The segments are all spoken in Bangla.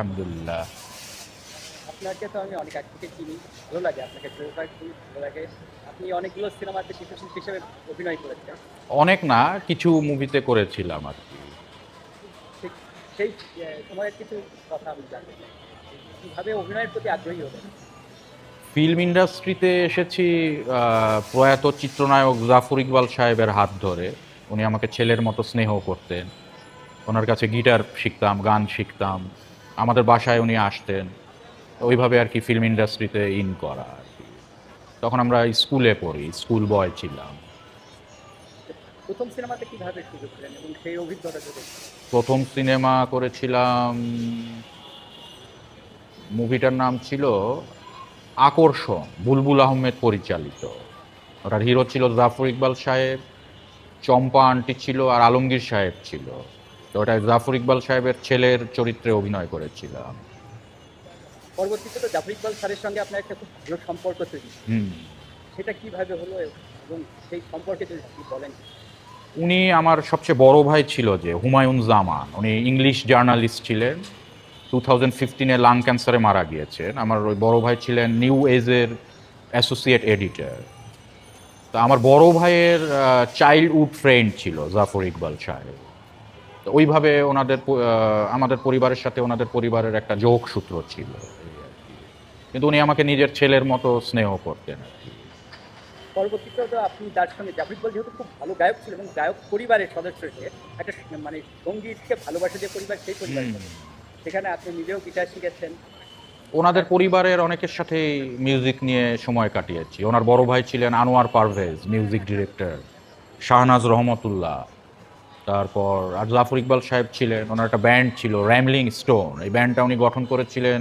আলহামদুলিল্লাহ। আপনাকে তো আমি অনেক আগে থেকে চিনি। ভালো লাগে আপনাকে ফেভারিট খুবই ভালো লাগে। আপনি অনেকগুলো সিনেমাতে শিল্পী হিসেবে অভিনয় করেছেন। অনেক না, কিছু মুভিতে করেছিলাম আর কি। ঠিক সেই সময়ের কিছু কথা আমি জানতে চাই। কিভাবে অভিনয়ের প্রতি আগ্রহী হলেন? ফিল্ম ইন্ডাস্ট্রিতে এসেছি প্রয়াত চিত্রনায়ক জাফর ইকবাল সাহেবের হাত ধরে। উনি আমাকে ছেলের মতো স্নেহ করতেন। ওনার কাছে গিটার শিখতাম, গান শিখতাম। আমাদের বাসায় উনি আসতেন। ওইভাবে আর কি ফিল্ম ইন্ডাস্ট্রিতে ইন করা আর কি। তখন আমরা স্কুলে পড়ি, স্কুল বয় ছিলাম। প্রথম সিনেমাতে কিভাবে সুযোগ পেলেন এবং সেই অভিজ্ঞতা যদি প্রথম সিনেমা করেছিলাম, মুভিটার নাম ছিল আকর্ষণ, বুলবুল আহমেদ পরিচালিত। ওটার হিরো ছিল জাফর ইকবাল সাহেব, চম্পা আন্টি ছিল আর আলমগীর সাহেব ছিল। তো ওটা জাফর ইকবাল সাহেবের ছেলের চরিত্রে অভিনয় করেছিলাম। পরবর্তীতে তো জাফর ইকবাল স্যারের সঙ্গে আপনার একটা খুব ভালো সম্পর্ক তৈরি হয়। হুম। সেটা কিভাবে হলো এবং সেই সম্পর্কে যদি আপনি বলেন? উনি আমার সবচেয়ে বড় ভাই ছিল, যে হুমায়ুন জামান, উনি ইংলিশ জার্নালিস্ট ছিলেন। 2015-এ লাং ক্যান্সারে মারা গিয়েছেন। আমার ওই বড় ভাই ছিলেন নিউ এজের অ্যাসোসিয়েট এডিটর। তো আমার বড় ভাইয়ের চাইল্ডহুড ফ্রেন্ড ছিল জাফর ইকবাল সাহেব। তো ওইভাবে আমাদের পরিবারের সাথে ওনাদের পরিবারের একটা যোগসূত্র ছিল এই আর কি। কিন্তু উনি আমাকে নিজের ছেলের মতো স্নেহ করতেন আর কি। পরবর্তীতে তো আপনি তার সঙ্গে জাফর ইকবাল যেহেতু খুব ভালো গায়ক ছিল এবং গায়ক পরিবারের সদস্য হিসেবে একটা মানে সঙ্গীতকে ভালোবাসে যে পরিবার, সেই পরিবারের হুম। সদস্য। সেখানে আপনি নিজেও গিটার শিখেছেন। ওনাদের পরিবারের অনেকের সাথেই মিউজিক নিয়ে সময় কাটিয়েছি। ওনার বড় ভাই ছিলেন আনোয়ার পারভেজ, মিউজিক ডিরেক্টর, শাহনাজ রহমতুল্লাহ। তারপর আর জাফর ইকবাল সাহেব ছিলেন, ওনার একটা ব্যান্ড ছিল র্যামলিং স্টোন। এই ব্যান্ডটা উনি গঠন করেছিলেন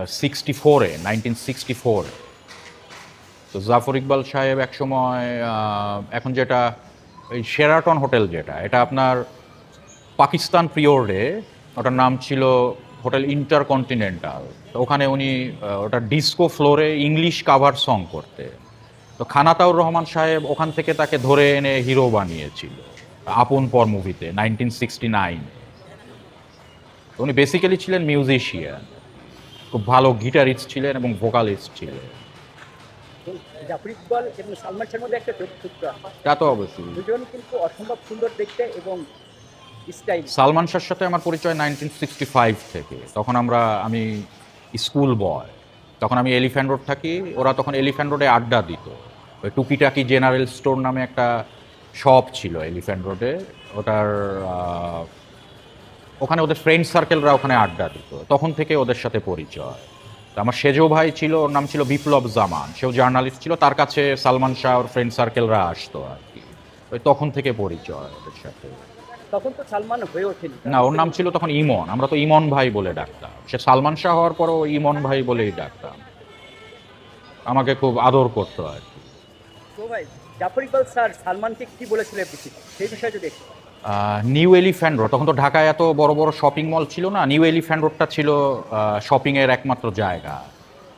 1964। তো জাফর ইকবাল সাহেব একসময় এখন যেটা এই শেরাটন হোটেল, যেটা এটা আপনার পাকিস্তান পিওরে, ওটার নাম ছিল হোটেল ইন্টারকন্টিনেন্টাল। তো ওখানে উনি ওটা ডিস্কো ফ্লোরে ইংলিশ কাভার সং করতে। তো খানাতাউর রহমান সাহেব ওখান থেকে তাকে ধরে এনে হিরো বানিয়েছিল আপন পর মুভিতে 1969। উনি বেসিক্যালি ছিলেন মিউজিশিয়ান, খুব ভালো গিটারিস্ট ছিলেন এবং ভোকালিস্ট ছিলেন। এবং জাফর ইকবাল এবং সালমান শাহের মধ্যে একটা যোগসূত্র আছে। তা তো অবশ্যই। দুজন কিন্তু অসম্ভব সুন্দর দেখতে এবং স্টাইল। সালমান শাহর সাথে আমার পরিচয় 1965 থেকে। তখন আমি স্কুল বয়। তখন আমি এলিফ্যান্ট রোড থাকি, ওরা তখন এলিফ্যান্ট রোডে আড্ডা দিত। ওই টুকিটাকি জেনারেল স্টোর নামে একটা শপ ছিল এলিফ্যান্ট রোডে। ওটার ওখানে ওদের ফ্রেন্ড সার্কেলরা ওখানে আড্ডা দিত। তখন থেকে ওদের সাথে পরিচয়। তো আমার সেজো ভাই ছিল, ওর নাম ছিল বিপ্লব জামান, সেও জার্নালিস্ট ছিল। তার কাছে সালমান শাহ ওর ফ্রেন্ড সার্কেলরা আসতো আর কি। ওই তখন থেকে পরিচয় ওদের সাথে। তখন তো সালমান হয়ে ওঠেনি। না, ওর নাম ছিল তখন ইমন। আমরা তো ইমন ভাই বলে ডাকতাম। সে সালমান শাহ হওয়ার পরও ইমন ভাই বলেই ডাকতাম। আমাকে খুব আদর করতো আর কি। তো ভাই, জাফর ইকবাল স্যার সালমানকে কি বলেছিল বেশি, সেই বিষয়ে যদি একটু বলেন। নিউ এলিফ্যান্ট রোড, তখন তো ঢাকায় এত বড় বড় শপিং মল ছিল না। নিউ এলিফ্যান্ট রোডটা ছিল শপিংয়ের একমাত্র জায়গা।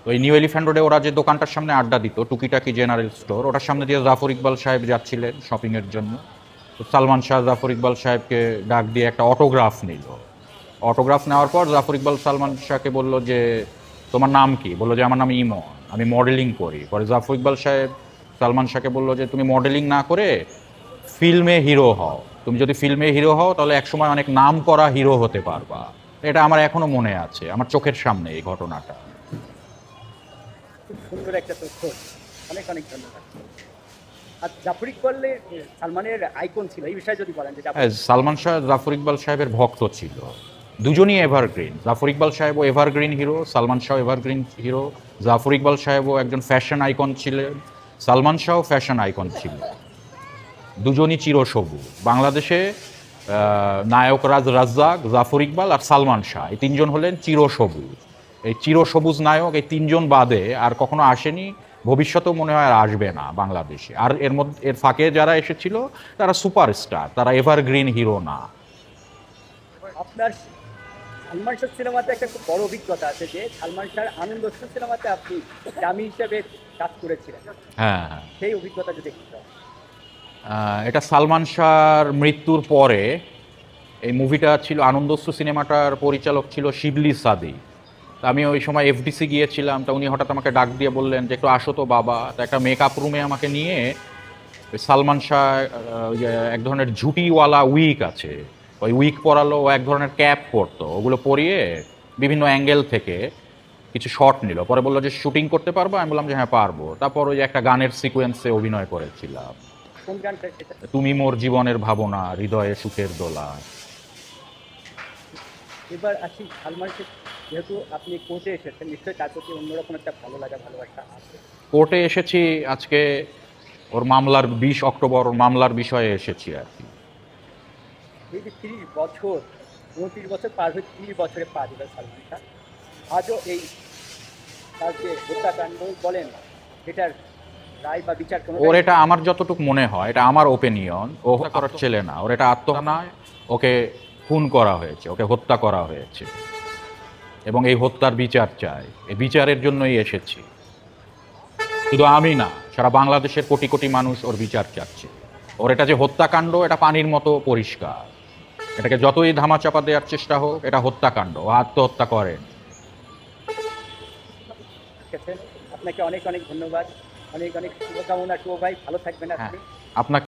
তো এই নিউ এলিফ্যান্ট রোডে ওরা যে দোকানটার সামনে আড্ডা দিত, টুকিটাকি জেনারেল স্টোর, ওটার সামনে দিয়ে জাফর ইকবাল সাহেব যাচ্ছিলেন শপিংয়ের জন্য। তো সালমান শাহ জাফর ইকবাল সাহেবকে ডাক দিয়ে একটা অটোগ্রাফ নিল। অটোগ্রাফ নেওয়ার পর জাফর ইকবাল সালমান শাহকে বলল যে, তোমার নাম কি? বললো যে, আমার নাম ইমন, আমি মডেলিং করি। পরে জাফর ইকবাল সাহেব সালমান শাহকে বললো যে, তুমি মডেলিং না করে ফিল্মে হিরো হও। তুমি যদি ফিল্মে হিরো হও তাহলে একসময় অনেক নাম করা হিরো হতে পারবা। এটা আমার এখনো মনে আছে, আমার চোখের সামনে এই ঘটনাটা। খুব সুন্দর একটা তথ্য। অনেক অনেক ধন্যবাদ। আর জাফর ইকবালের সালমানের আইকন ছিল, এই বিষয়ে যদি বলেন যে হ্যাঁ, সালমান শাহ জাফর ইকবাল সাহেবের ভক্ত ছিল। দুজনই এভারগ্রিন। জাফর ইকবাল সাহেবও evergreen hero, Salman Shah evergreen hero. Zafar Iqbal সাহেবও একজন ফ্যাশন আইকন ছিলেন, সালমান শাহও ফ্যাশন আইকন ছিল। দুজনই চিরসবুজ। বাংলাদেশে নায়ক রাজ্জাক, জাফর ইকবাল আর সালমান শাহ, এই তিনজন হলেন চিরসবুজ। এই চিরসবুজ নায়ক এই তিনজন বাদে আর কখনো আসেনি, ভবিষ্যতেও মনে হয় আর আসবে না বাংলাদেশে। আর এর ফাঁকে যারা এসেছিল তারা সুপারস্টার, তারা এভারগ্রিন হিরো না। আপনার সালমান শাহ সিনেমাতে একটা খুব বড় অভিজ্ঞতা আছে যে সালমান শাহর আনন্দ সিনেমাতে আপনি ডামি হিসেবে কাজ করেছিলেন। হ্যাঁ, হ্যাঁ। সেই অভিজ্ঞতা যদি একটু বলেন। এটা সালমান শাহর মৃত্যুর পরে এই মুভিটা ছিল আনন্দস্যু সিনেমাটার পরিচালক ছিল শিবলি সাদি। তা আমি ওই সময় এফডিসি গিয়েছিলাম, তা উনি হঠাৎ আমাকে ডাক দিয়ে বললেন যে একটু আসো তো বাবা। তা একটা মেকআপ রুমে আমাকে নিয়ে ওই সালমান শাহ ওই যে এক ধরনের ঝুটিওয়ালা উইক আছে, ওই উইক পরালো, ও এক ধরনের ক্যাপ পরতো, ওগুলো পরিয়ে বিভিন্ন অ্যাঙ্গেল থেকে কিছু শট নিল। পরে বললো যে শুটিং করতে পারবো? আমি বললাম যে হ্যাঁ পারবো। তারপর ওই যে একটা গানের সিকোয়েন্সে অভিনয় করেছিলাম, কোন গানটা সেটা? তুমি মোর জীবনের ভাবনা, হৃদয়ে সুখের দোলা। এবার আসি সালমান শাহ, যেহেতু আপনি কোর্টে এসেছেন, নিশ্চয়ই তার প্রতি অন্যরকম একটা ভালো লাগা ভালোবাসা আছে। কোর্টে এসেছি আজকে, ওর মামলার 20 অক্টোবর ওর মামলার বিষয়ে এসেছি আর কি। এই যে 30 বছর, 29 বছর পার হয়ে 30 বছরে পা দিল সালমান শাহ, আজও এই তার যে হত্যাকাণ্ড বলেন, এটার রায় বা বিচার কোনো ওর এটা আমার যতটুকু মনে হয়, এটা আমার ওপিনিয়ন, ও হত্যা করার ছেলে না, ওর এটা আত্মহত্যা নয়, ওকে খুন করা হয়েছে, ওকে হত্যা করা হয়েছে এবং এই হত্যার বিচার চাই। এই বিচারের জন্যই এসেছি। শুধু আমি না, সারা বাংলাদেশের কোটি কোটি মানুষ ওর বিচার চাচ্ছে। ওর এটা যে হত্যাকাণ্ড, এটা পানির মতো পরিষ্কার। এটাকে যতই ধামাচাপা দেওয়ার চেষ্টা হোক, এটা হত্যাকাণ্ড, ও আত্মহত্যা করেন। রেখেছেন। আপনাকে অনেক অনেক ধন্যবাদ, অনেক অনেক শুভকামনা। শুভ ভাই, ভালো থাকবেন হ্যাঁ, আপনি। আপনাকে